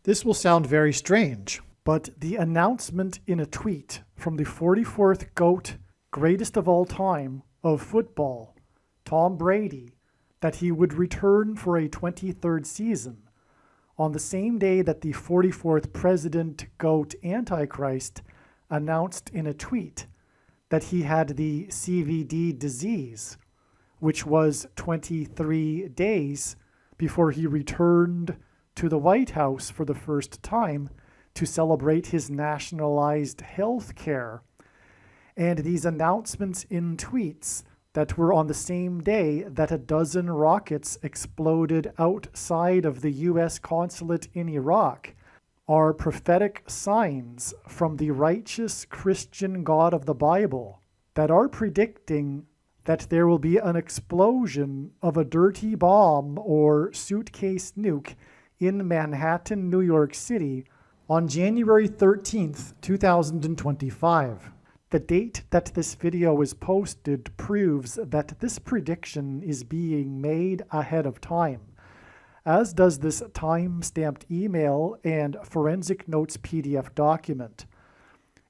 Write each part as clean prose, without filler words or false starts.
This will sound very strange, but the announcement in a tweet from the 44th GOAT, greatest of all time, of football, Tom Brady, that he would return for a 23rd season, on the same day that the 44th President GOAT Antichrist announced in a tweet that he had the CVD disease, which was 23 days before he returned to the White House for the first time to celebrate his nationalized health care. And these announcements in tweets that were on the same day that a dozen rockets exploded outside of the U.S. consulate in Iraq are prophetic signs from the righteous Christian God of the Bible that are predicting that there will be an explosion of a dirty bomb or suitcase nuke in Manhattan, New York City on January 13th, 2025. The date that this video is posted proves that this prediction is being made ahead of time, as does this time-stamped email and forensic notes PDF document.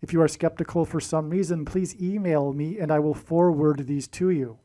If you are skeptical for some reason, please email me and I will forward these to you.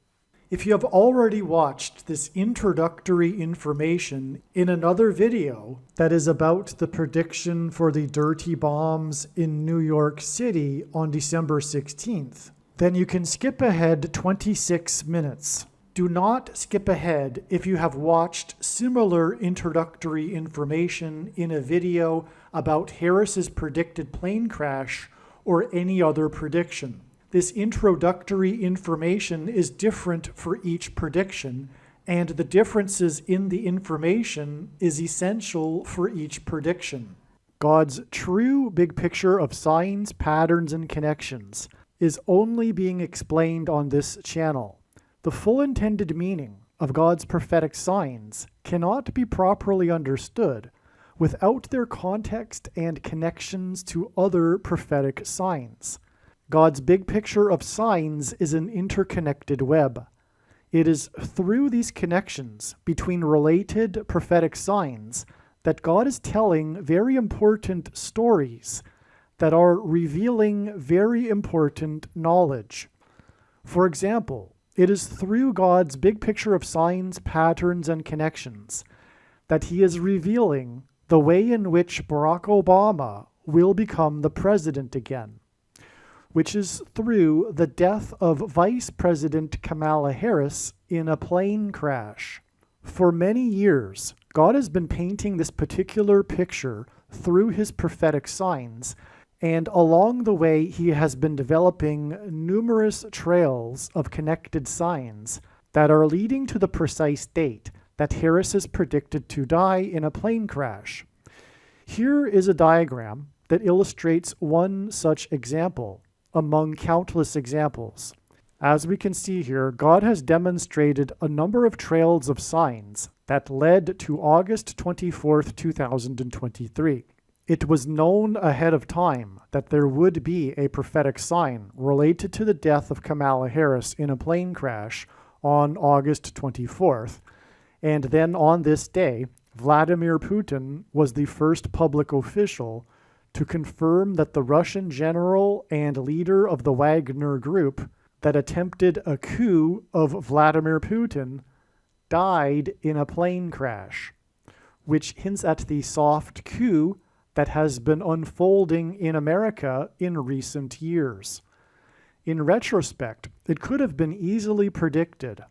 If you have already watched this introductory information in another video that is about the prediction for the dirty bombs in New York City on December 16th, then you can skip ahead 26 minutes. Do not skip ahead if you have watched similar introductory information in a video about Harris's predicted plane crash or any other prediction. This introductory information is different for each prediction, and the differences in the information is essential for each prediction. God's true big picture of signs, patterns, and connections is only being explained on this channel. The full intended meaning of God's prophetic signs cannot be properly understood without their context and connections to other prophetic signs. God's big picture of signs is an interconnected web. It is through these connections between related prophetic signs that God is telling very important stories that are revealing very important knowledge. For example, it is through God's big picture of signs, patterns, and connections that he is revealing the way in which Barack Obama will become the president again, which is through the death of Vice President Kamala Harris in a plane crash. For many years, God has been painting this particular picture through his prophetic signs, and along the way he has been developing numerous trails of connected signs that are leading to the precise date that Harris is predicted to die in a plane crash. Here is a diagram that illustrates one such example among countless examples. As we can see here, God has demonstrated a number of trails of signs that led to August 24th, 2023. It was known ahead of time that there would be a prophetic sign related to the death of Kamala Harris in a plane crash on August 24th. And then on this day, Vladimir Putin was the first public official to confirm that the Russian general and leader of the Wagner Group that attempted a coup of Vladimir Putin died in a plane crash, which hints at the soft coup that has been unfolding in America in recent years. In retrospect, it could have been easily predicted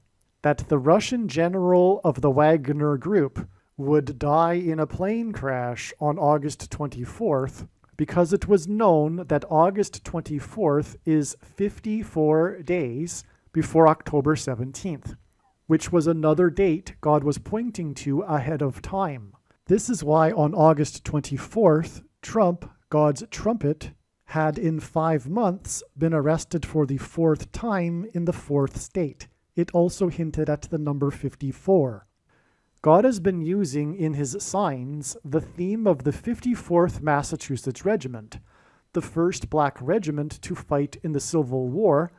that the Russian general of the Wagner Group would die in a plane crash on August 24th because it was known that August 24th is 54 days before October 17th, which was another date God was pointing to ahead of time. This is why on August 24th, Trump, God's trumpet, had in 5 months been arrested for the 4th time in the 4th state. It also hinted at the number 54. God has been using in his signs the theme of the 54th Massachusetts Regiment, the first black regiment to fight in the Civil War,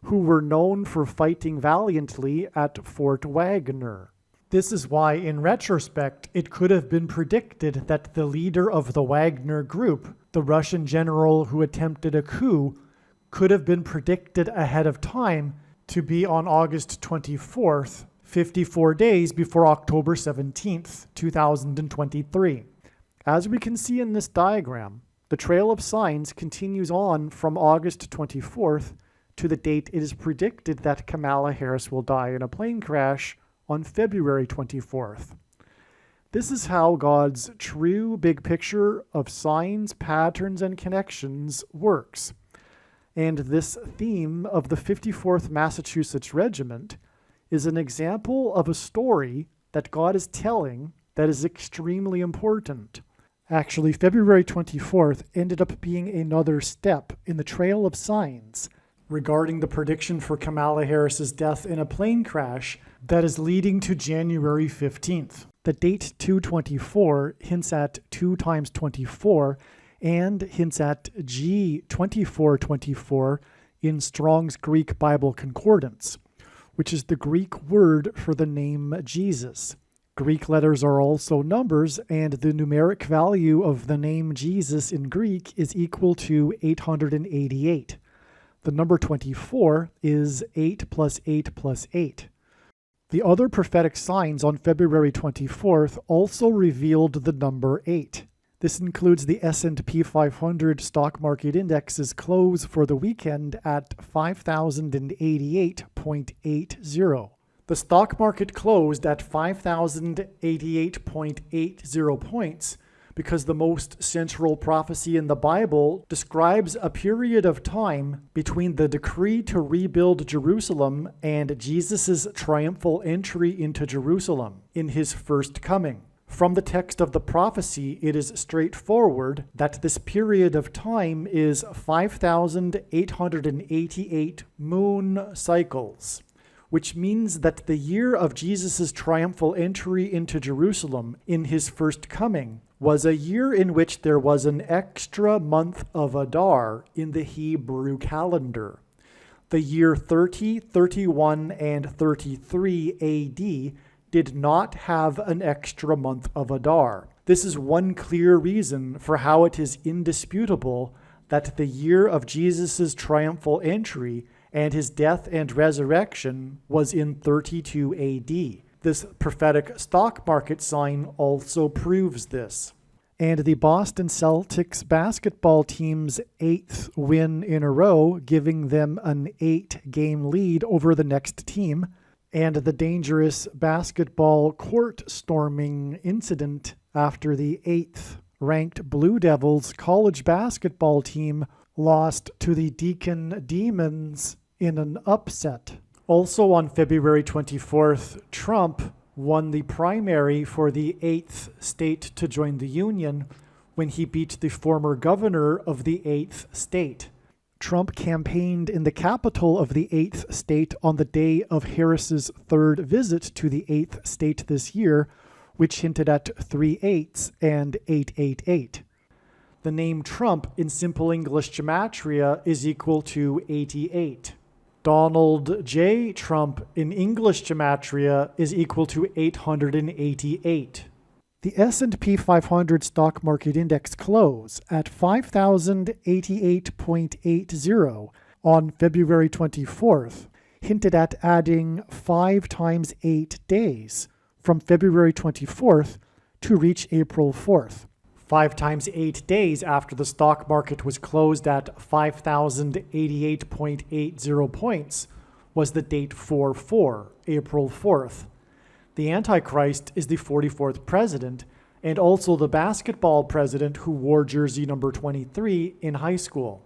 who were known for fighting valiantly at Fort Wagner. This is why, in retrospect, it could have been predicted that the leader of the Wagner Group, the Russian general who attempted a coup, could have been predicted ahead of time to be on August 24th, 54 days before October 17th, 2023. As we can see in this diagram, the trail of signs continues on from August 24th to the date it is predicted that Kamala Harris will die in a plane crash on February 24th. This is how God's true big picture of signs, patterns, and connections works. And this theme of the 54th Massachusetts Regiment is an example of a story that God is telling that is extremely important. Actually, February 24th ended up being another step in the trail of signs regarding the prediction for Kamala Harris's death in a plane crash that is leading to January 15th. The date 224 hints at 2 times 24 and hints at G 2424 in Strong's Greek Bible Concordance, which is the Greek word for the name Jesus. Greek letters are also numbers, and the numeric value of the name Jesus in Greek is equal to 888. The number 24 is 8 plus 8 plus 8. The other prophetic signs on February 24th also revealed the number 8. This includes the S&P 500 stock market index's close for the weekend at 5,088.80. The stock market closed at 5,088.80 points because the most central prophecy in the Bible describes a period of time between the decree to rebuild Jerusalem and Jesus' triumphal entry into Jerusalem in his first coming. From the text of the prophecy, it is straightforward that this period of time is 5,888 moon cycles, which means that the year of Jesus' triumphal entry into Jerusalem in his first coming was a year in which there was an extra month of Adar in the Hebrew calendar. The year 30, 31, and 33 AD did not have an extra month of Adar. This is one clear reason for how it is indisputable that the year of Jesus' triumphal entry and his death and resurrection was in 32 AD. This prophetic stock market sign also proves this. And the Boston Celtics basketball team's 8th win in a row, giving them an 8-game lead over the next team, and the dangerous basketball court storming incident after the 8th ranked Blue Devils college basketball team lost to the Deacon Demons in an upset. Also on February 24th, Trump won the primary for the 8th state to join the Union when he beat the former governor of the 8th state. Trump campaigned in the capital of the 8th state on the day of Harris's third visit to the 8th state this year, which hinted at 3 8s and 888. The name Trump in Simple English Gematria is equal to 88. Donald J. Trump in English Gematria is equal to 888. The S&P 500 stock market index close at 5,088.80 on February 24th hinted at adding 5 times 8 days from February 24th to reach April 4th. 5 times 8 days after the stock market was closed at 5,088.80 points was the date 4/4, April 4th. The Antichrist is the 44th president and also the basketball president who wore jersey number 23 in high school.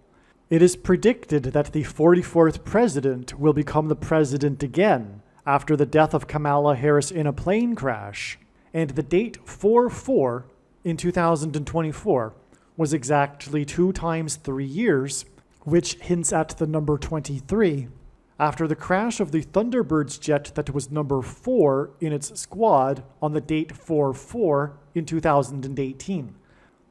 It is predicted that the 44th president will become the president again after the death of Kamala Harris in a plane crash, and the date 4/4 in 2024 was exactly 2 times 3 years, which hints at the number 23, after the crash of the Thunderbirds jet that was number 4 in its squad on the date 4/4 in 2018.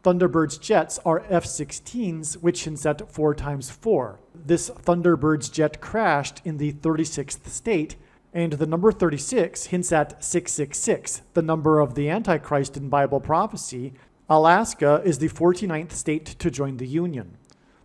Thunderbirds jets are F-16s, which hints at 4 times 4. This Thunderbirds jet crashed in the 36th state And the number 36 hints at 666, the number of the Antichrist in Bible prophecy. Alaska is the 49th state to join the Union.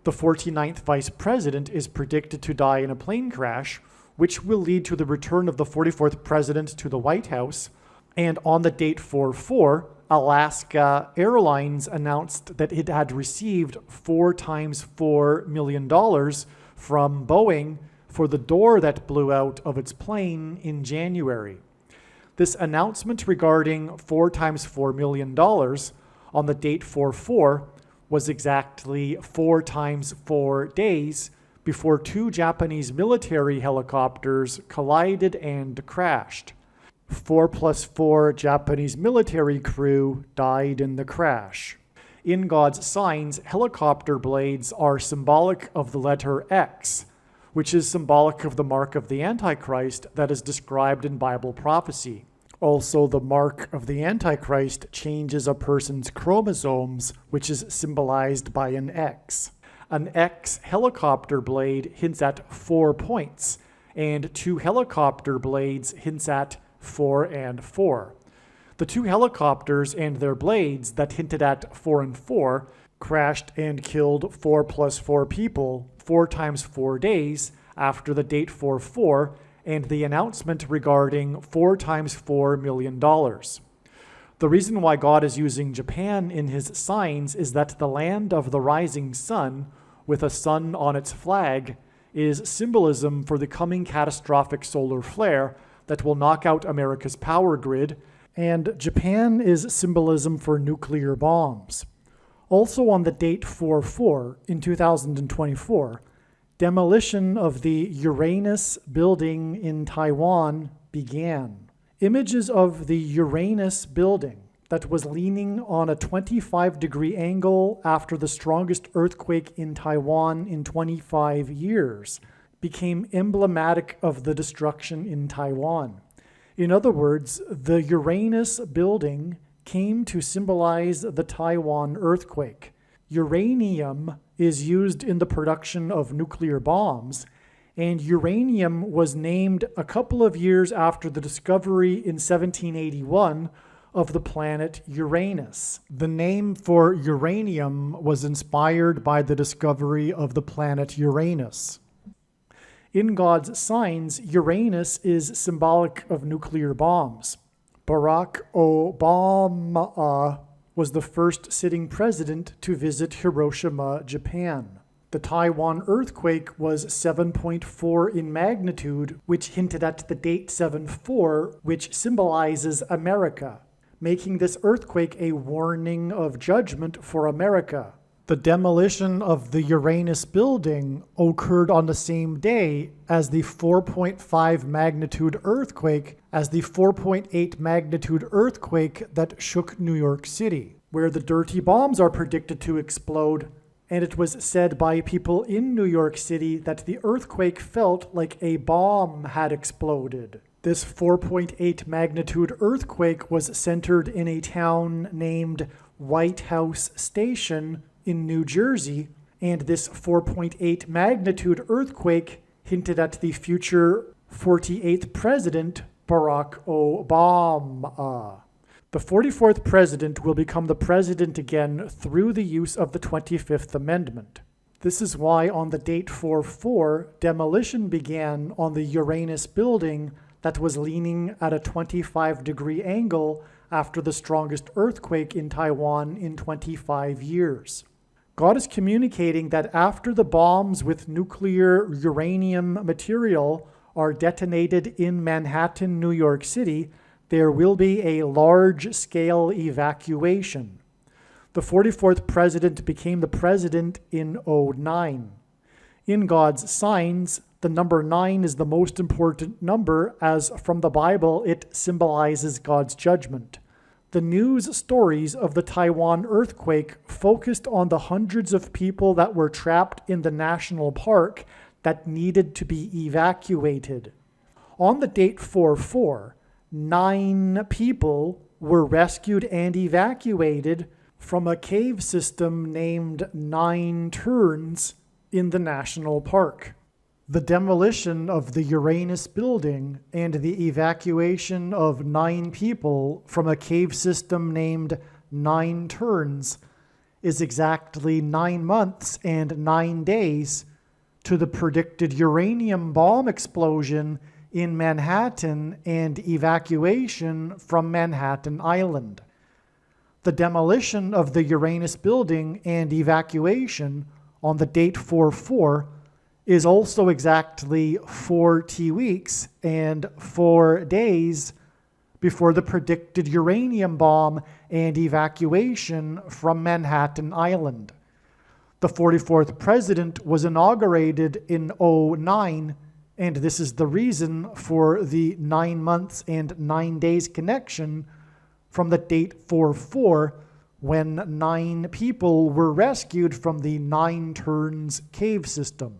The 49th vice president is predicted to die in a plane crash, which will lead to the return of the 44th president to the White House. And on the date 4/4, Alaska Airlines announced that it had received 4 times $4 million from Boeing for the door that blew out of its plane in January. This announcement regarding 4 times $4 million on the date 4/4 was exactly 4 times 4 days before 2 Japanese military helicopters collided and crashed. 4 plus 4 Japanese military crew died in the crash. In God's signs, helicopter blades are symbolic of the letter X, which is symbolic of the mark of the Antichrist that is described in Bible prophecy. Also, the mark of the Antichrist changes a person's chromosomes, which is symbolized by an X. An X helicopter blade hints at 4 points, and 2 helicopter blades hints at 4 and 4. The 2 helicopters and their blades that hinted at 4 and 4 crashed and killed 4 plus 4 people 4 times 4 days after the date 4/4 and the announcement regarding 4 times $4 million. The reason why God is using Japan in his signs is that the land of the rising sun, with a sun on its flag, is symbolism for the coming catastrophic solar flare that will knock out America's power grid, and Japan is symbolism for nuclear bombs. Also on the date 4/4 in 2024, demolition of the Uranus building in Taiwan began. Images of the Uranus building that was leaning on a 25-degree angle after the strongest earthquake in Taiwan in 25 years became emblematic of the destruction in Taiwan. In other words, the Uranus building came to symbolize the Taiwan earthquake. Uranium is used in the production of nuclear bombs, and uranium was named a couple of years after the discovery in 1781 of the planet Uranus. The name for uranium was inspired by the discovery of the planet Uranus. In God's signs, Uranus is symbolic of nuclear bombs. Barack Obama was the first sitting president to visit Hiroshima, Japan. The Taiwan earthquake was 7.4 in magnitude, which hinted at the date 7/4, which symbolizes America, making this earthquake a warning of judgment for America. The demolition of the Uranus building occurred on the same day as the 4.5 magnitude earthquake, as the 4.8 magnitude earthquake that shook New York City, where the dirty bombs are predicted to explode. And it was said by people in New York City that the earthquake felt like a bomb had exploded. This 4.8 magnitude earthquake was centered in a town named White House Station in New Jersey, and this 4.8 magnitude earthquake hinted at the future 48th president, Barack Obama. The 44th president will become the president again through the use of the 25th Amendment. This is why on the date 4/4, demolition began on the Uranus building that was leaning at a 25-degree angle after the strongest earthquake in Taiwan in 25 years. God is communicating that after the bombs with nuclear uranium material are detonated in Manhattan, New York City, there will be a large-scale evacuation. The 44th president became the president in 2009. In God's signs, the number 9 is the most important number, as from the Bible it symbolizes God's judgment. The news stories of the Taiwan earthquake focused on the hundreds of people that were trapped in the national park that needed to be evacuated. On the date 4/4, 9 people were rescued and evacuated from a cave system named 9 Turns in the national park. The demolition of the Uranus building and the evacuation of 9 people from a cave system named 9 Turns is exactly 9 months and 9 days to the predicted uranium bomb explosion in Manhattan and evacuation from Manhattan Island. The demolition of the Uranus building and evacuation on the date 4/4 is also exactly 40 weeks and 4 days before the predicted uranium bomb and evacuation from Manhattan Island. The 44th president was inaugurated in 2009, and this is the reason for the 9 months and 9 days connection from the date 4/4, when 9 people were rescued from the 9 Turns cave system.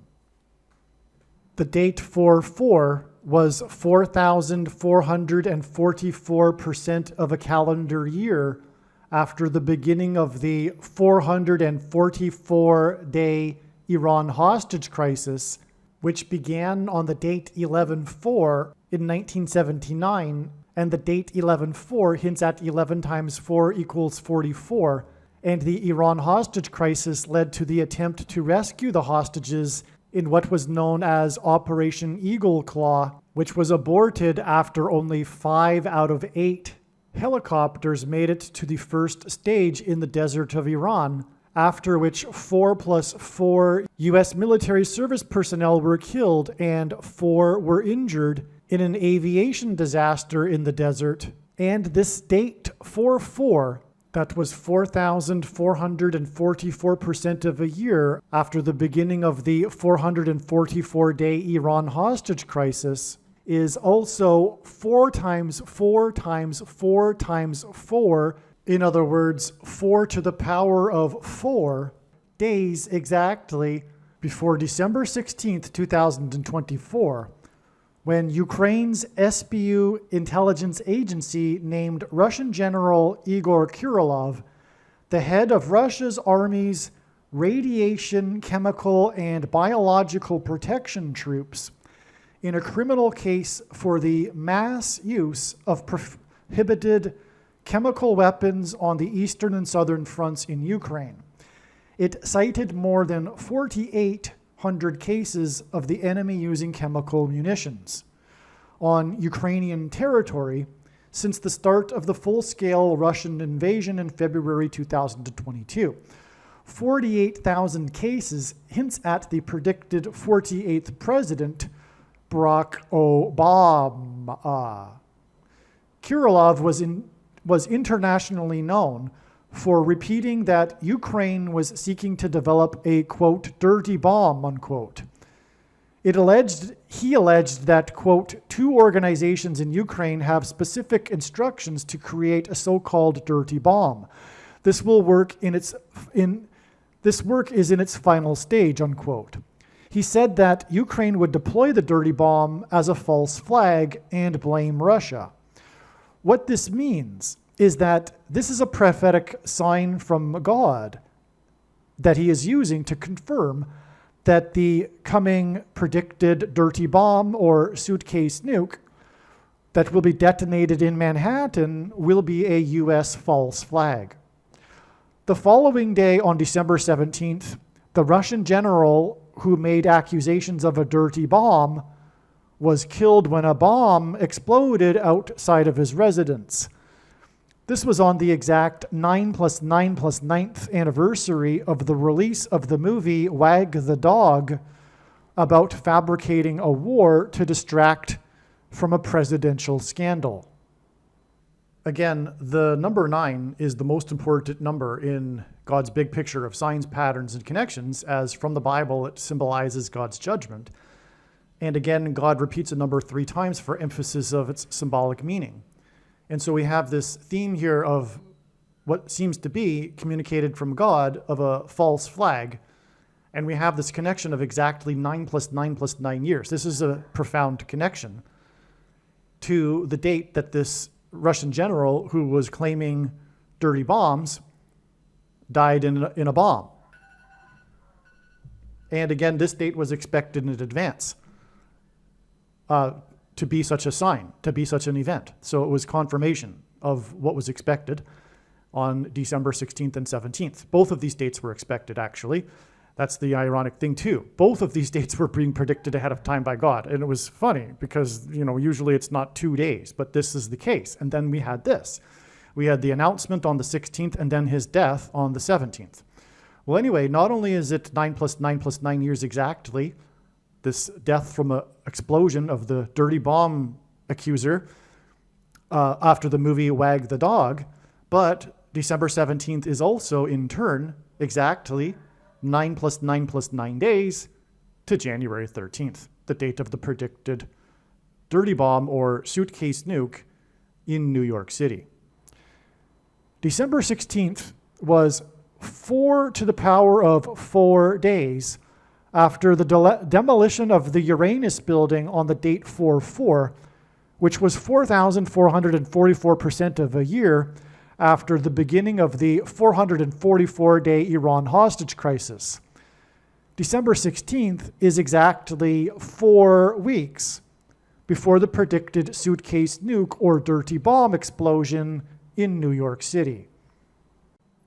The date 4/4 was 4,444% of a calendar year after the beginning of the 444-day Iran hostage crisis, which began on the date 11/4 in 1979, and the date 11/4 hints at 11 times 4 equals 44, and the Iran hostage crisis led to the attempt to rescue the hostages in what was known as Operation Eagle Claw, which was aborted after only 5 out of 8 helicopters made it to the first stage in the desert of Iran, after which 4 plus 4 U.S. military service personnel were killed and 4 were injured in an aviation disaster in the desert. And this date, 4/4, that was 4,444% of a year after the beginning of the 444-day Iran hostage crisis, is also 4 times 4 times 4 times 4, in other words, 4 to the power of 4 days exactly before December 16th, 2024, when Ukraine's SBU intelligence agency named Russian General Igor Kirillov the head of Russia's army's radiation, chemical, and biological protection troops in a criminal case for the mass use of prohibited chemical weapons on the eastern and southern fronts in Ukraine. It cited more than 4,800 cases of the enemy using chemical munitions on Ukrainian territory since the start of the full-scale Russian invasion in February 2022. 48,000 cases hints at the predicted 48th president, Barack Obama. Kirillov was internationally known for repeating that Ukraine was seeking to develop a, quote, dirty bomb, unquote. He alleged that, quote, 2 organizations in Ukraine have specific instructions to create a so-called dirty bomb. This work is in its final stage, unquote. He said that Ukraine would deploy the dirty bomb as a false flag and blame Russia. What this means is that this is a prophetic sign from God that he is using to confirm that the coming predicted dirty bomb or suitcase nuke that will be detonated in Manhattan will be a U.S. false flag. The following day, on December 17th, the Russian general who made accusations of a dirty bomb was killed when a bomb exploded outside of his residence. This was on the exact 9+9+9th anniversary of the release of the movie Wag the Dog, about fabricating a war to distract from a presidential scandal. Again, the number 9 is the most important number in God's big picture of signs, patterns, and connections, as from the Bible it symbolizes God's judgment. And again, God repeats a number 3 times for emphasis of its symbolic meaning. And so we have this theme here of what seems to be communicated from God of a false flag. And we have this connection of exactly 9+9+9 years. This is a profound connection to the date that this Russian general who was claiming dirty bombs died in a bomb. And again, this date was expected in advance to be such a sign, to be such an event. So it was confirmation of what was expected on December 16th and 17th. Both of these dates were expected, actually. That's the ironic thing, too. Both of these dates were being predicted ahead of time by God. And it was funny because, usually it's not 2 days, but this is the case. And then we had this. We had the announcement on the 16th and then his death on the 17th. Well, anyway, not only is it 9 plus 9 plus 9 years exactly, this death from an explosion of the dirty bomb accuser after the movie Wag the Dog, but December 17th is also, in turn, exactly 9 plus 9 plus 9 days to January 13th, the date of the predicted dirty bomb or suitcase nuke in New York City. December 16th was 4 to the power of 4 days after the demolition of the Uranus building on the date 4-4, which was 4,444% of a year after the beginning of the 444-day Iran hostage crisis. December 16th is exactly 4 weeks before the predicted suitcase nuke or dirty bomb explosion in New York City.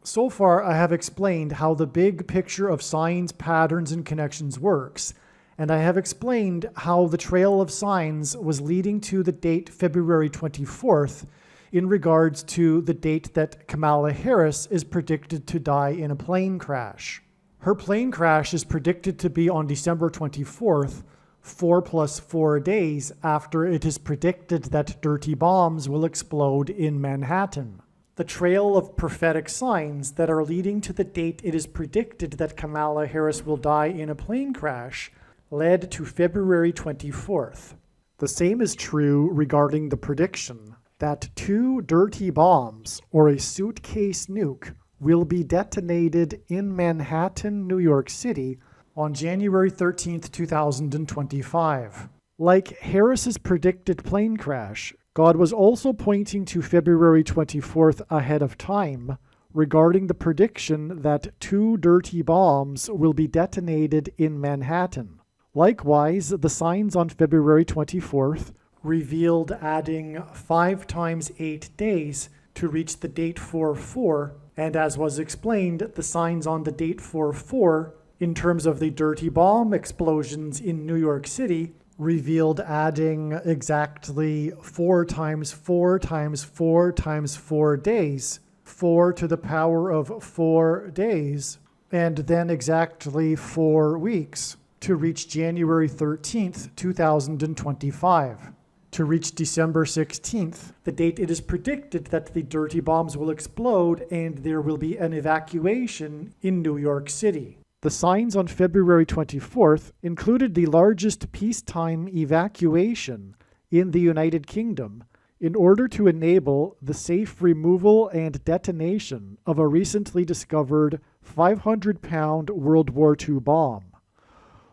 So far, I have explained how the big picture of signs, patterns, and connections works, and I have explained how the trail of signs was leading to the date February 24th in regards to the date that Kamala Harris is predicted to die in a plane crash. Her plane crash is predicted to be on December 24th, 4 plus 4 days after it is predicted that dirty bombs will explode in Manhattan. The trail of prophetic signs that are leading to the date it is predicted that Kamala Harris will die in a plane crash led to February 24th. The same is true regarding the prediction that 2 dirty bombs or a suitcase nuke will be detonated in Manhattan, New York City on January 13th, 2025. Like Harris's predicted plane crash, God was also pointing to February 24th ahead of time regarding the prediction that 2 dirty bombs will be detonated in Manhattan. Likewise, the signs on February 24th revealed adding 5 times 8 days to reach the date 4-4, and as was explained, the signs on the date 4-4 in terms of the dirty bomb explosions in New York City revealed adding exactly 4 times 4 times 4 times 4 days, 4 to the power of 4 days, and then exactly 4 weeks to reach January 13th, 2025. To reach December 16th, the date it is predicted that the dirty bombs will explode and there will be an evacuation in New York City. The signs on February 24th included the largest peacetime evacuation in the United Kingdom in order to enable the safe removal and detonation of a recently discovered 500-pound World War II bomb.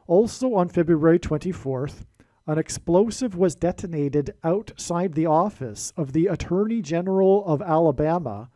Also on February 24th, an explosive was detonated outside the office of the Attorney General of Alabama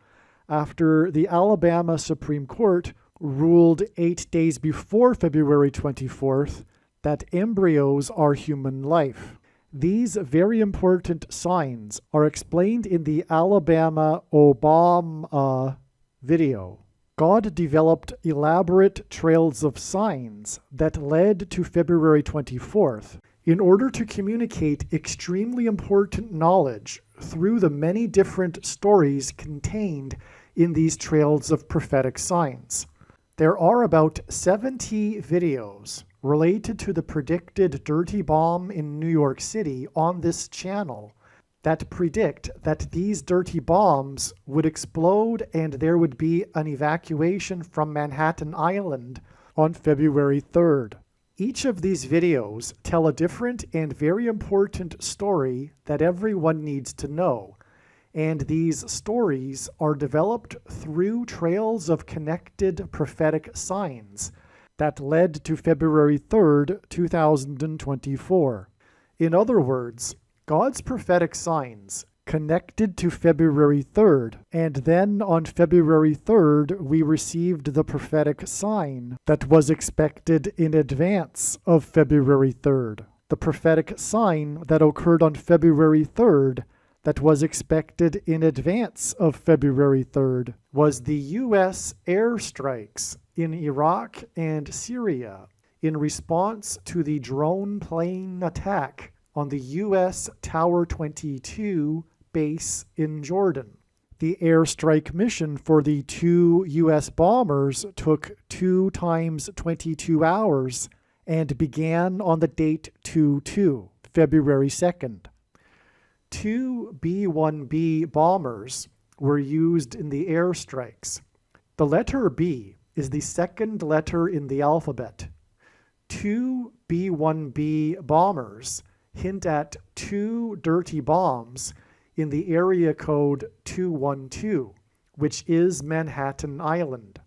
after the Alabama Supreme Court ruled 8 days before February 24th that embryos are human life. These very important signs are explained in the Alabama Obama video. God developed elaborate trails of signs that led to February 24th in order to communicate extremely important knowledge through the many different stories contained in these trails of prophetic signs. There are about 70 videos related to the predicted dirty bomb in New York City on this channel that predict that these dirty bombs would explode and there would be an evacuation from Manhattan Island on February 3rd. Each of these videos tell a different and very important story that everyone needs to know. And these stories are developed through trails of connected prophetic signs that led to February 3rd, 2024. In other words, God's prophetic signs connected to February 3rd, and then on February 3rd we received the prophetic sign that was expected in advance of February 3rd. The prophetic sign that occurred on February 3rd that was expected in advance of February 3rd was the U.S. airstrikes in Iraq and Syria in response to the drone plane attack on the U.S. Tower 22 base in Jordan. The airstrike mission for the 2 U.S. bombers took 2 times 22 hours and began on the date 2/2, February 2nd. 2 B-1B bombers were used in the airstrikes. The letter B is the second letter in the alphabet. 2 B-1B bombers hint at 2 dirty bombs in the area code 212, which is Manhattan Island.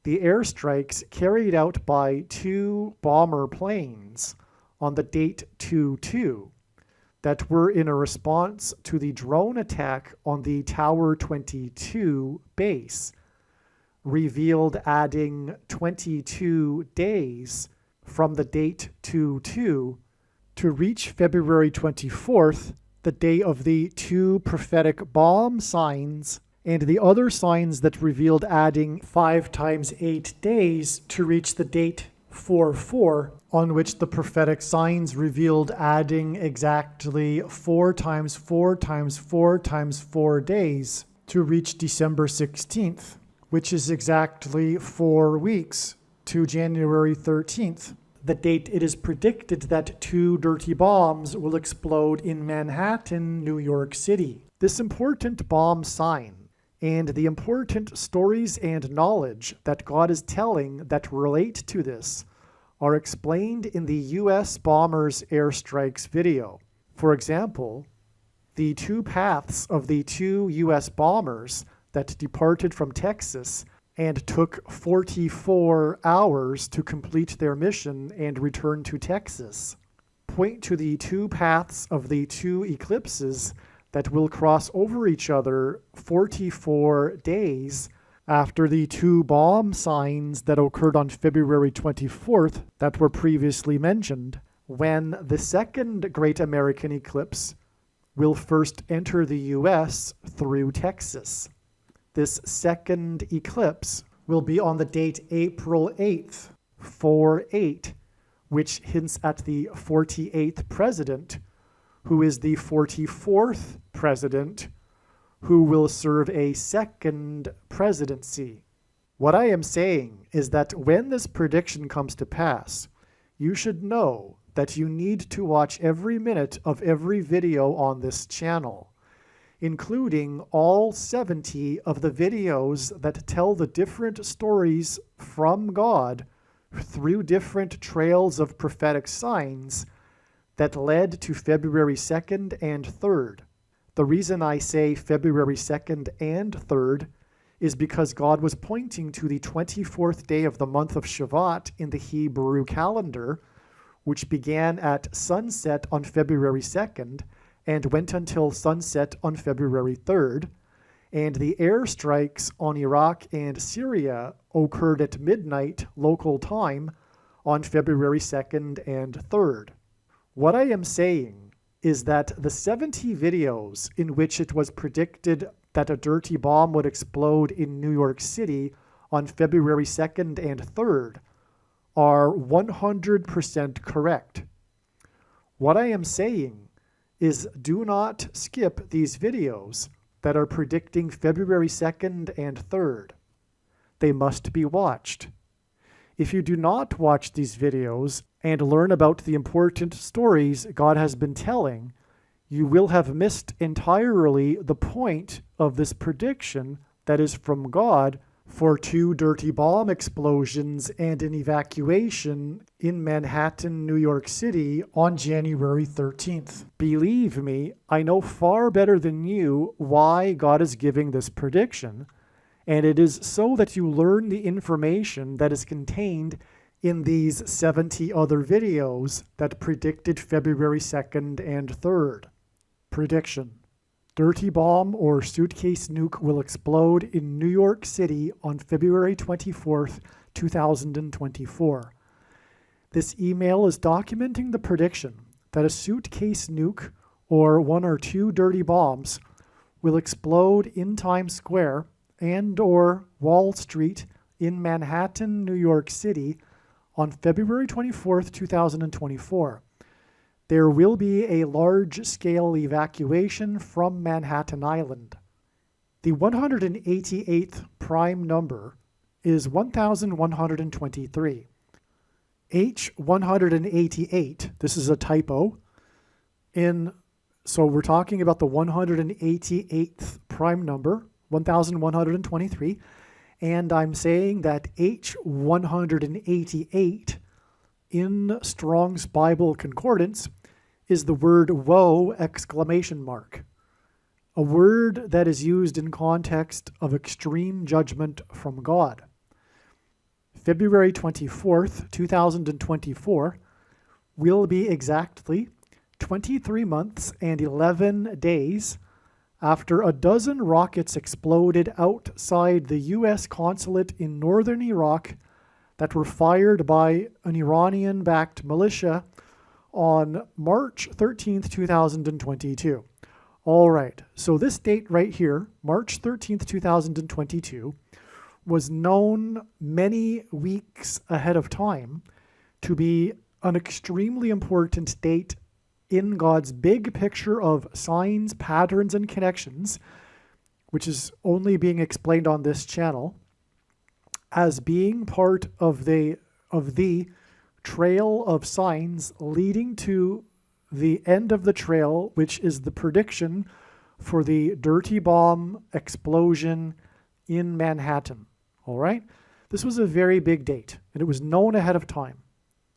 The airstrikes carried out by 2 bomber planes on the date 2/2 that were in a response to the drone attack on the Tower 22 base revealed adding 22 days from the date 2/2 to reach February 24th, the day of the 2 prophetic bomb signs, and the other signs that revealed adding 5 times 8 days to reach the date 4/4, on which the prophetic signs revealed adding exactly 4 times 4 times 4 times 4 days to reach December 16th, which is exactly 4 weeks to January 13th, the date it is predicted that 2 dirty bombs will explode in Manhattan, New York City. This important bomb sign and the important stories and knowledge that God is telling that relate to this are explained in the U.S. bombers' airstrikes video. For example, the 2 paths of the 2 U.S. bombers that departed from Texas and took 44 hours to complete their mission and return to Texas point to the 2 paths of the 2 eclipses that will cross over each other 44 days after the 2 bomb signs that occurred on February 24th that were previously mentioned, when the second Great American Eclipse will first enter the U.S. through Texas. This second eclipse will be on the date April 8th, 4/8, which hints at the 48th president, who is the 44th president, who will serve a second presidency. What I am saying is that when this prediction comes to pass, you should know that you need to watch every minute of every video on this channel, including all 70 of the videos that tell the different stories from God through different trails of prophetic signs that led to February 2nd and 3rd. The reason I say February 2nd and 3rd is because God was pointing to the 24th day of the month of Shavat in the Hebrew calendar, which began at sunset on February 2nd and went until sunset on February 3rd, and the airstrikes on Iraq and Syria occurred at midnight local time on February 2nd and 3rd. What I am saying is that the 70 videos in which it was predicted that a dirty bomb would explode in New York City on February 2nd and 3rd are 100% correct. What I am saying is do not skip these videos that are predicting February 2nd and 3rd. They must be watched. If you do not watch these videos and learn about the important stories God has been telling, you will have missed entirely the point of this prediction that is from God for 2 dirty bomb explosions and an evacuation in Manhattan, New York City on January 13th. Believe me, I know far better than you why God is giving this prediction, and it is so that you learn the information that is contained in these 70 other videos that predicted February 2nd and 3rd. Prediction. dirty bomb or suitcase nuke will explode in New York City on February 24th, 2024. This email is documenting the prediction that a suitcase nuke or one or two dirty bombs will explode in Times Square and or Wall Street in Manhattan, New York City on February 24th, 2024. There will be a large-scale evacuation from Manhattan Island. The 188th prime number is 1123. H188, this is a typo, so we're talking about the 188th prime number, 1123, and I'm saying that H188 in Strong's Bible Concordance is the word woe ! A word that is used in context of extreme judgment from God. February 24th, 2024 will be exactly 23 months and 11 days after a dozen rockets exploded outside the U.S. consulate in northern Iraq that were fired by an Iranian-backed militia on March 13th, 2022. All right, so this date right here, March 13th, 2022, was known many weeks ahead of time to be an extremely important date in God's big picture of signs, patterns, and connections, which is only being explained on this channel, as being part of the trail of signs leading to the end of the trail, which is the prediction for the dirty bomb explosion in Manhattan. All right? This was a very big date, and it was known ahead of time.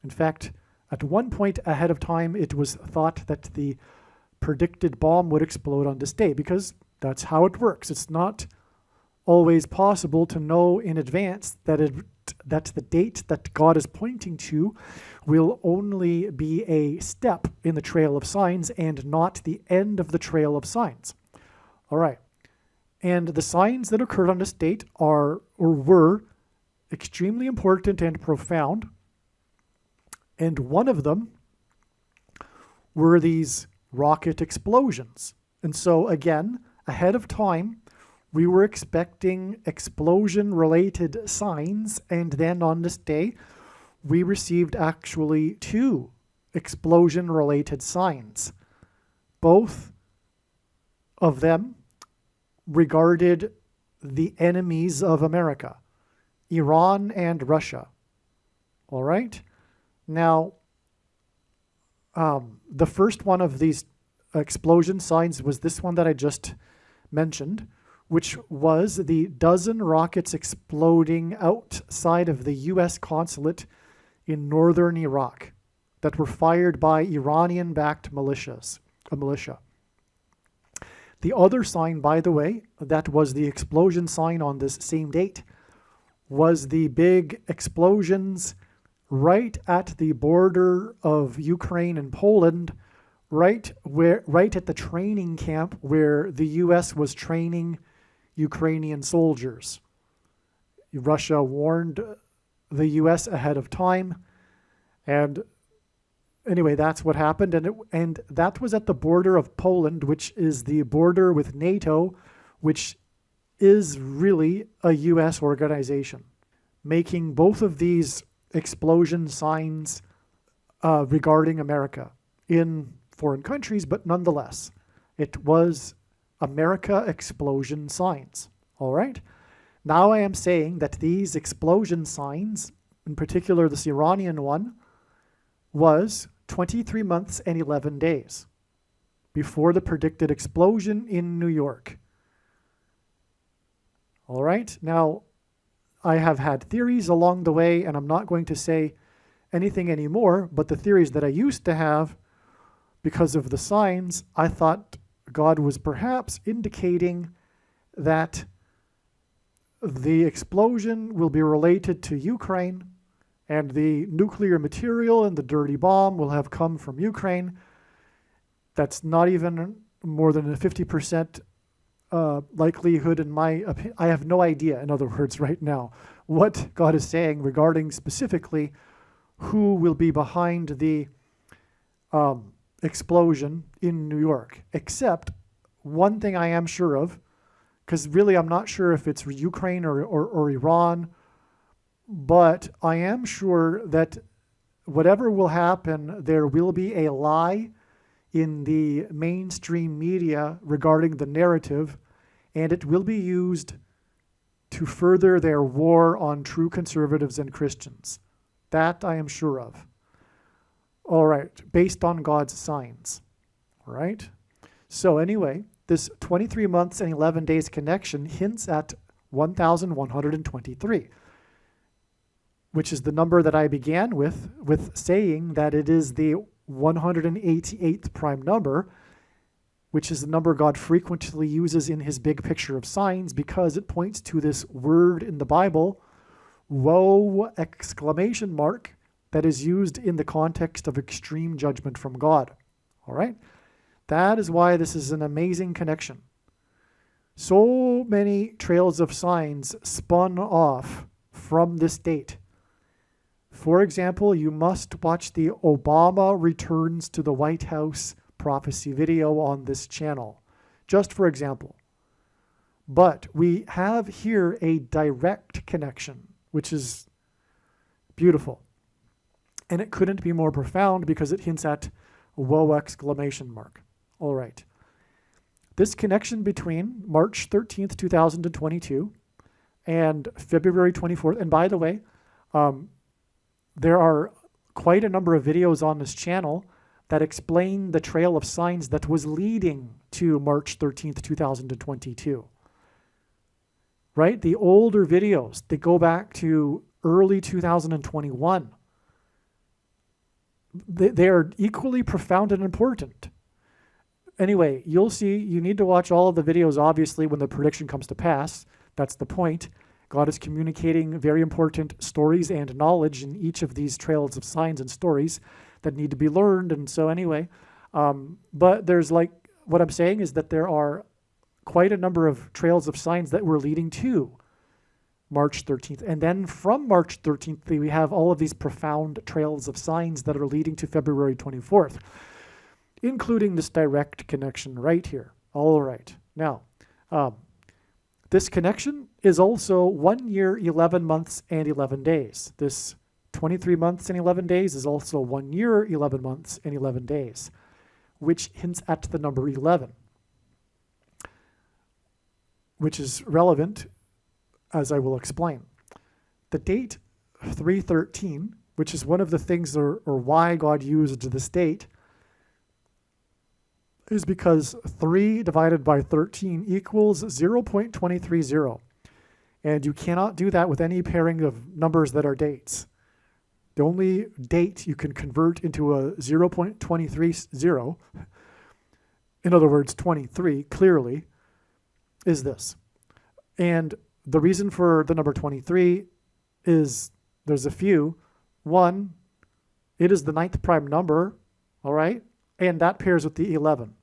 In fact, at one point ahead of time, it was thought that the predicted bomb would explode on this day, because that's how it works. It's not always possible to know in advance that the date that God is pointing to will only be a step in the trail of signs and not the end of the trail of signs. All right. And the signs that occurred on this date are or were extremely important and profound. And one of them were these rocket explosions. And so again, ahead of time, we were expecting explosion-related signs, and then on this day, we received actually two explosion-related signs. Both of them regarded the enemies of America, Iran and Russia. All right? Now, the first one of these explosion signs was this one that I just mentioned, which was the dozen rockets exploding outside of the U.S. consulate in northern Iraq that were fired by Iranian-backed militia. The other sign, by the way, that was the explosion sign on this same date, was the big explosions right at the border of Ukraine and Poland, right at the training camp where the U.S. was training Ukrainian soldiers. Russia warned the U.S. ahead of time, and anyway, that's what happened, and that was at the border of Poland, which is the border with NATO, which is really a U.S. organization, making both of these explosion signs regarding America in foreign countries, but nonetheless, it was America explosion signs. All right? Now I am saying that these explosion signs, in particular this Iranian one, was 23 months and 11 days before the predicted explosion in New York. All right? Now, I have had theories along the way, and I'm not going to say anything anymore, but the theories that I used to have, because of the signs, I thought God was perhaps indicating that the explosion will be related to Ukraine, and the nuclear material and the dirty bomb will have come from Ukraine. That's not even more than a 50% likelihood, in my opinion. I have no idea, in other words, right now, what God is saying regarding specifically who will be behind the explosion in New York, except one thing I am sure of, because really I'm not sure if it's Ukraine or Iran, but I am sure that whatever will happen, there will be a lie in the mainstream media regarding the narrative, and it will be used to further their war on true conservatives and Christians. That I am sure of. All right, based on God's signs. All right. So anyway, this 23 months and 11 days connection hints at 1,123, which is the number that I began with saying that it is the 188th prime number, which is the number God frequently uses in his big picture of signs because it points to this word in the Bible, woe, exclamation mark, that is used in the context of extreme judgment from God. All right? That is why this is an amazing connection. So many trails of signs spun off from this date. For example, you must watch the Obama Returns to the White House prophecy video on this channel, just for example. But we have here a direct connection, which is beautiful. And it couldn't be more profound because it hints at woe, exclamation mark. All right. This connection between March 13th, 2022 and February 24th, and by the way, there are quite a number of videos on this channel that explain the trail of signs that was leading to March 13th, 2022. Right? The older videos, they go back to early 2021. They are equally profound and important. Anyway, you'll see, you need to watch all of the videos, obviously, when the prediction comes to pass. That's the point. God is communicating very important stories and knowledge in each of these trails of signs and stories that need to be learned. And so anyway, but there's what I'm saying is that there are quite a number of trails of signs that were leading to March 13th. And then from March 13th, we have all of these profound trails of signs that are leading to February 24th, including this direct connection right here. All right. Now, this connection is also 1 year, 11 months, and 11 days. This 23 months and 11 days is also 1 year, 11 months, and 11 days, which hints at the number 11, which is relevant, as I will explain. The date 313, which is one of the things or why God used this date, is because 3 divided by 13 equals 0.230. And you cannot do that with any pairing of numbers that are dates. The only date you can convert into a 0.230, in other words, 23, clearly, is this. And the reason for the number 23 is there's a few. One, it is the 9th prime number, all right? And that pairs with the 11.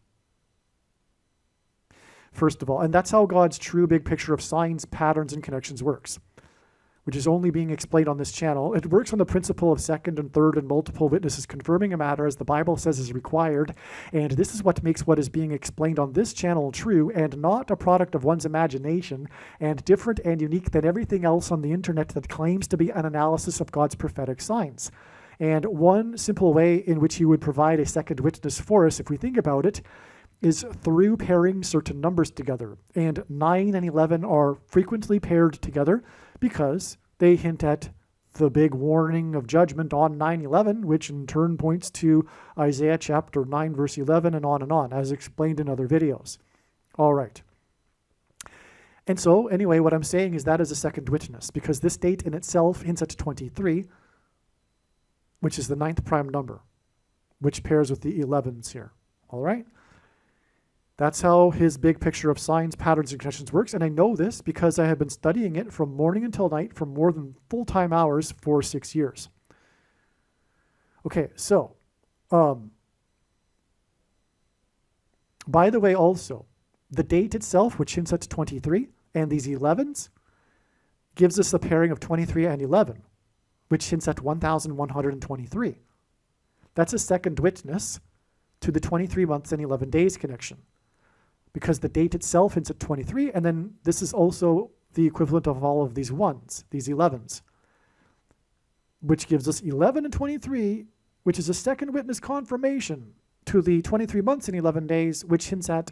First of all, and that's how God's true big picture of signs, patterns, and connections works, which is only being explained on this channel. It works on the principle of second and third and multiple witnesses confirming a matter as the Bible says is required, and this is what makes what is being explained on this channel true and not a product of one's imagination and different and unique than everything else on the internet that claims to be an analysis of God's prophetic signs. And one simple way in which he would provide a second witness for us, if we think about it, is through pairing certain numbers together. And 9 and 11 are frequently paired together because they hint at the big warning of judgment on 9/11, which in turn points to Isaiah chapter 9, verse 11, and on, as explained in other videos. All right. And so, anyway, what I'm saying is that is a second witness, because this date in itself hints at 23, which is the 9th prime number, which pairs with the 11s here. All right? That's how his big picture of signs, patterns, and connections works. And I know this because I have been studying it from morning until night for more than full-time hours for 6 years. Okay, so By the way, also, the date itself, which hints at 23, and these 11s, gives us a pairing of 23 and 11, which hints at 1,123. That's a second witness to the 23 months and 11 days connection, because the date itself hints at 23, and then this is also the equivalent of all of these 1s, these 11s, which gives us 11 and 23, which is a second witness confirmation to the 23 months and 11 days, which hints at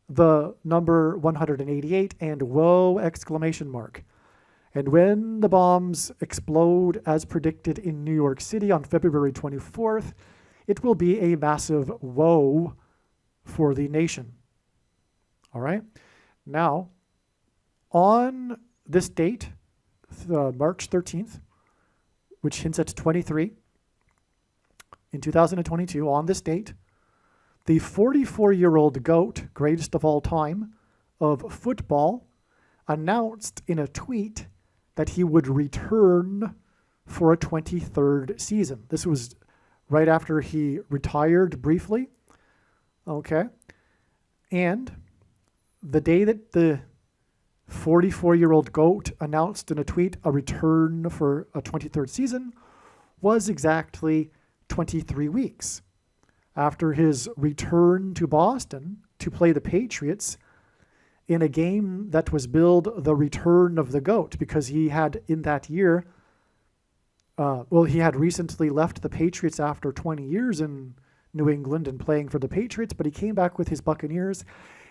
the number 188 and whoa exclamation mark. And when the bombs explode as predicted in New York City on February 24th, it will be a massive whoa for the nation. All right? Now, on this date, March 13th, which hints at 23, in 2022, on this date, the 44-year-old GOAT, greatest of all time, of football, announced in a tweet that he would return for a 23rd season. This was right after he retired briefly. Okay. And the day that the 44-year-old GOAT announced in a tweet a return for a 23rd season was exactly 23 weeks after his return to Boston to play the Patriots in a game that was billed the return of the GOAT, because he had in that year, he had recently left the Patriots after 20 years in New England and playing for the Patriots, but he came back with his Buccaneers,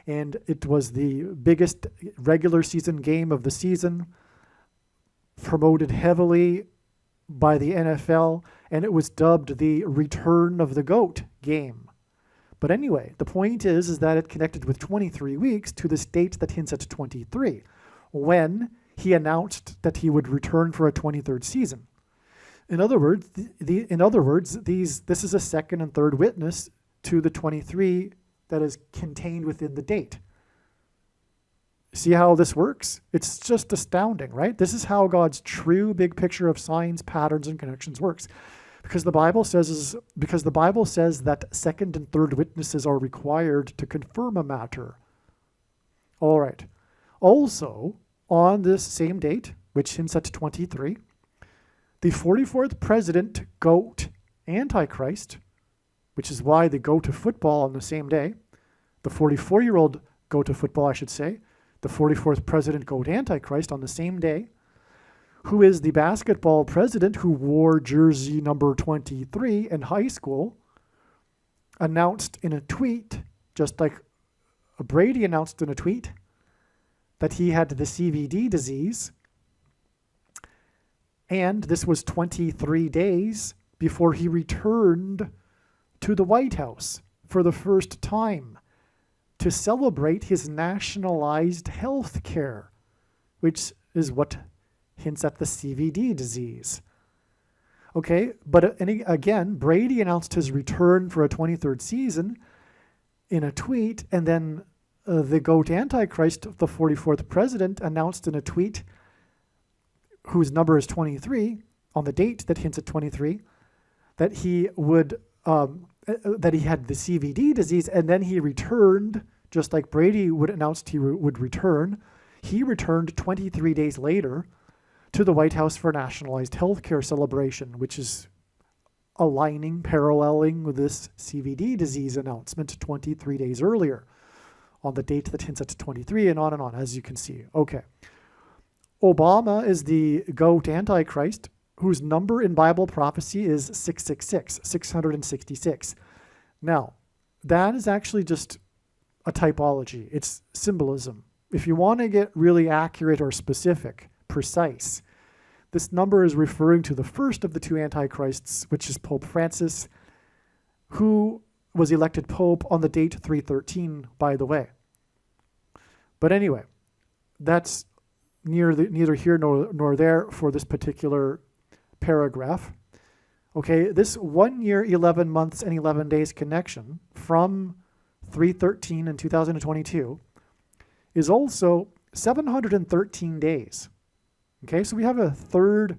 and it was the biggest regular season game of the season, promoted heavily by the NFL, and it was dubbed the Return of the GOAT game. But anyway, the point is that it connected with 23 weeks to this date that hints at 23, when he announced that he would return for a 23rd season. In other words, this is a second and third witness to the 23 that is contained within the date. See how this works? It's just astounding, right? This is how God's true big picture of signs, patterns, and connections works. Because the Bible says that second and third witnesses are required to confirm a matter. All right. Also, on this same date, which hints at 23, the 44th president, GOAT, Antichrist, which is why they go to football on the same day, the 44-year-old go to football, I should say, the 44th president, GOAT, Antichrist, on the same day, who is the basketball president who wore jersey number 23 in high school, announced in a tweet, just like Brady announced in a tweet, that he had the CVD disease. And this was 23 days before he returned to the White House for the first time to celebrate his nationalized health care, which is what hints at the CVD disease. Okay, but again, Brady announced his return for a 23rd season in a tweet, and then the GOAT Antichrist, the 44th president, announced in a tweet, whose number is 23, on the date that hints at 23, that he would that he had the CVD disease, and then he returned, just like Brady would announced he would return. He returned 23 days later to the White House for a nationalized healthcare celebration, which is paralleling with this CVD disease announcement 23 days earlier on the date that hints at 23, and on, as you can see. Okay. Obama is the GOAT Antichrist, whose number in Bible prophecy is 666, 666. Now, that is actually just a typology. It's symbolism. If you want to get really accurate or specific, precise, this number is referring to the first of the two antichrists, which is Pope Francis, who was elected Pope on the date 313, by the way. But anyway, that's neither here nor there for this particular paragraph. Okay, this 1 year, 11 months, and 11 days connection from 313 in 2022 is also 713 days. Okay, so we have a third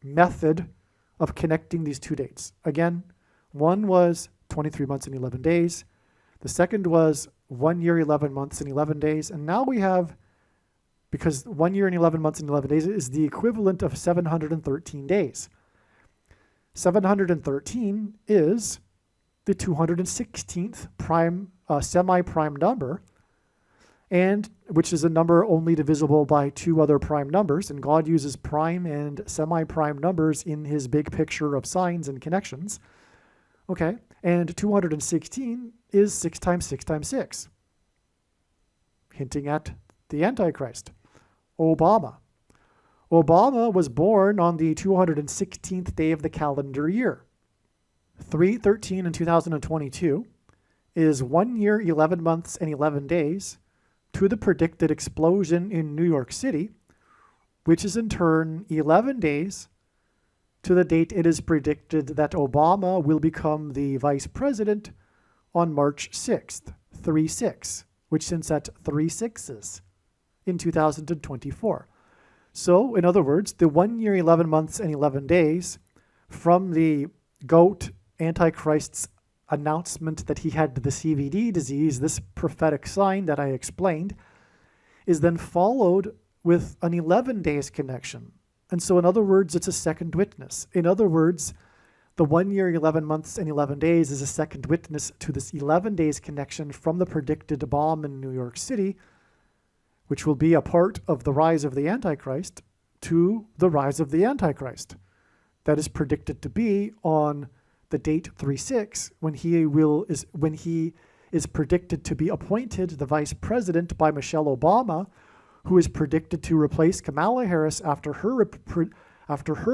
method of connecting these two dates. Again, One was 23 months and 11 days. The second was 1 year, 11 months and 11 days. And now we have, because 1 year and 11 months and 11 days is the equivalent of 713 days. 713 is the 216th semi-prime number, and which is a number only divisible by two other prime numbers, and God uses prime and semi-prime numbers in his big picture of signs and connections. Okay, and 216 is 6 times 6 times 6, hinting at the Antichrist. Obama was born on the 216th day of the calendar year. 3/13 in 2022 is 1 year, 11 months, and 11 days to the predicted explosion in New York City, which is in turn 11 days to the date it is predicted that Obama will become the vice president on March 6th, 3/6, which since at 3 6s in 2024. So, in other words, the 1 year, 11 months, and 11 days from the GOAT Antichrist's announcement that he had the CVD disease, this prophetic sign that I explained, is then followed with an 11 days connection. And so, in other words, it's a second witness. In other words, the 1 year, 11 months, and 11 days is a second witness to this 11 days connection from the predicted bomb in New York City, which will be a part of the rise of the Antichrist, to the rise of the Antichrist. That is predicted to be on the date 3/6, when he is predicted to be appointed the vice president by Michelle Obama, who is predicted to replace Kamala Harris after her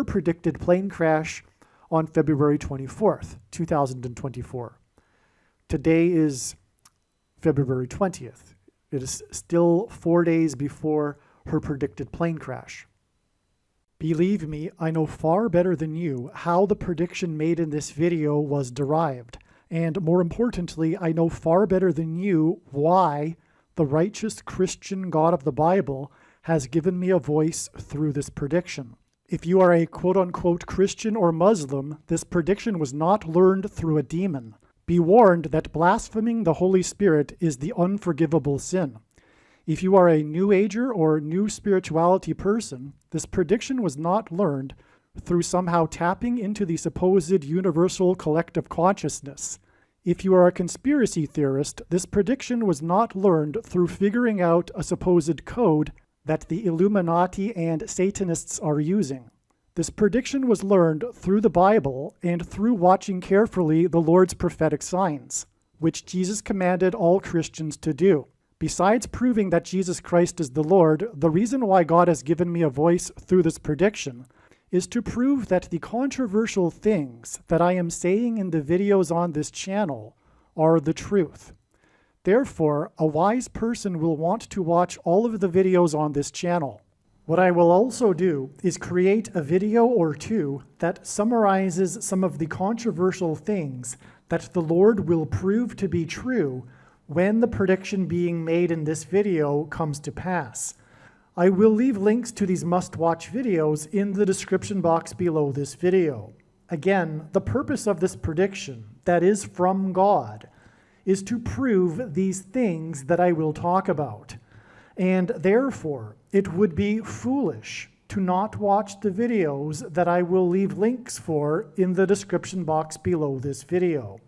predicted plane crash on February 24th, 2024. Today is February 20th. It is still 4 days before her predicted plane crash. Believe me, I know far better than you how the prediction made in this video was derived. And more importantly, I know far better than you why the righteous Christian God of the Bible has given me a voice through this prediction. If you are a quote-unquote Christian or Muslim, this prediction was not learned through a demon. Be warned that blaspheming the Holy Spirit is the unforgivable sin. If you are a New Ager or New Spirituality person, this prediction was not learned through somehow tapping into the supposed universal collective consciousness. If you are a conspiracy theorist, this prediction was not learned through figuring out a supposed code that the Illuminati and Satanists are using. This prediction was learned through the Bible and through watching carefully the Lord's prophetic signs, which Jesus commanded all Christians to do. Besides proving that Jesus Christ is the Lord, the reason why God has given me a voice through this prediction is to prove that the controversial things that I am saying in the videos on this channel are the truth. Therefore, a wise person will want to watch all of the videos on this channel. What I will also do is create a video or two that summarizes some of the controversial things that the Lord will prove to be true when the prediction being made in this video comes to pass. I will leave links to these must-watch videos in the description box below this video. Again, the purpose of this prediction, that is from God, is to prove these things that I will talk about. And therefore, it would be foolish to not watch the videos that I will leave links for in the description box below this video.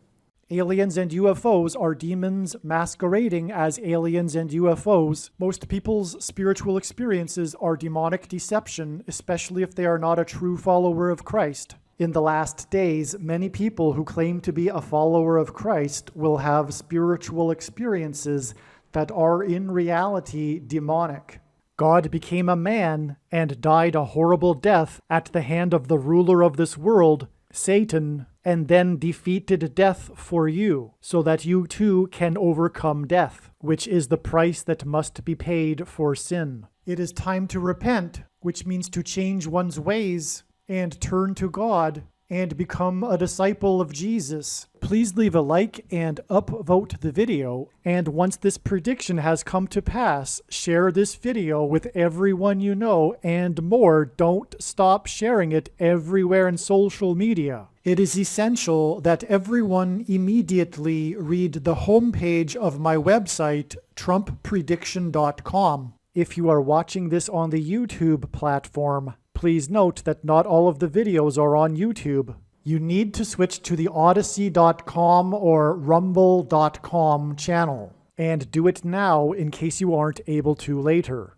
Aliens and UFOs are demons masquerading as aliens and UFOs. Most people's spiritual experiences are demonic deception, especially if they are not a true follower of Christ. In the last days, many people who claim to be a follower of Christ will have spiritual experiences that are in reality demonic. God became a man and died a horrible death at the hand of the ruler of this world, Satan, and then defeated death for you, so that you too can overcome death, which is the price that must be paid for sin. It is time to repent, which means to change one's ways and turn to God and become a disciple of Jesus, please leave a like and upvote the video. And once this prediction has come to pass, share this video with everyone you know, and more. Don't stop sharing it everywhere in social media. It is essential that everyone immediately read the homepage of my website, TrumpPrediction.com. If you are watching this on the YouTube platform, please note that not all of the videos are on YouTube. You need to switch to the Odyssey.com or Rumble.com channel, and do it now in case you aren't able to later.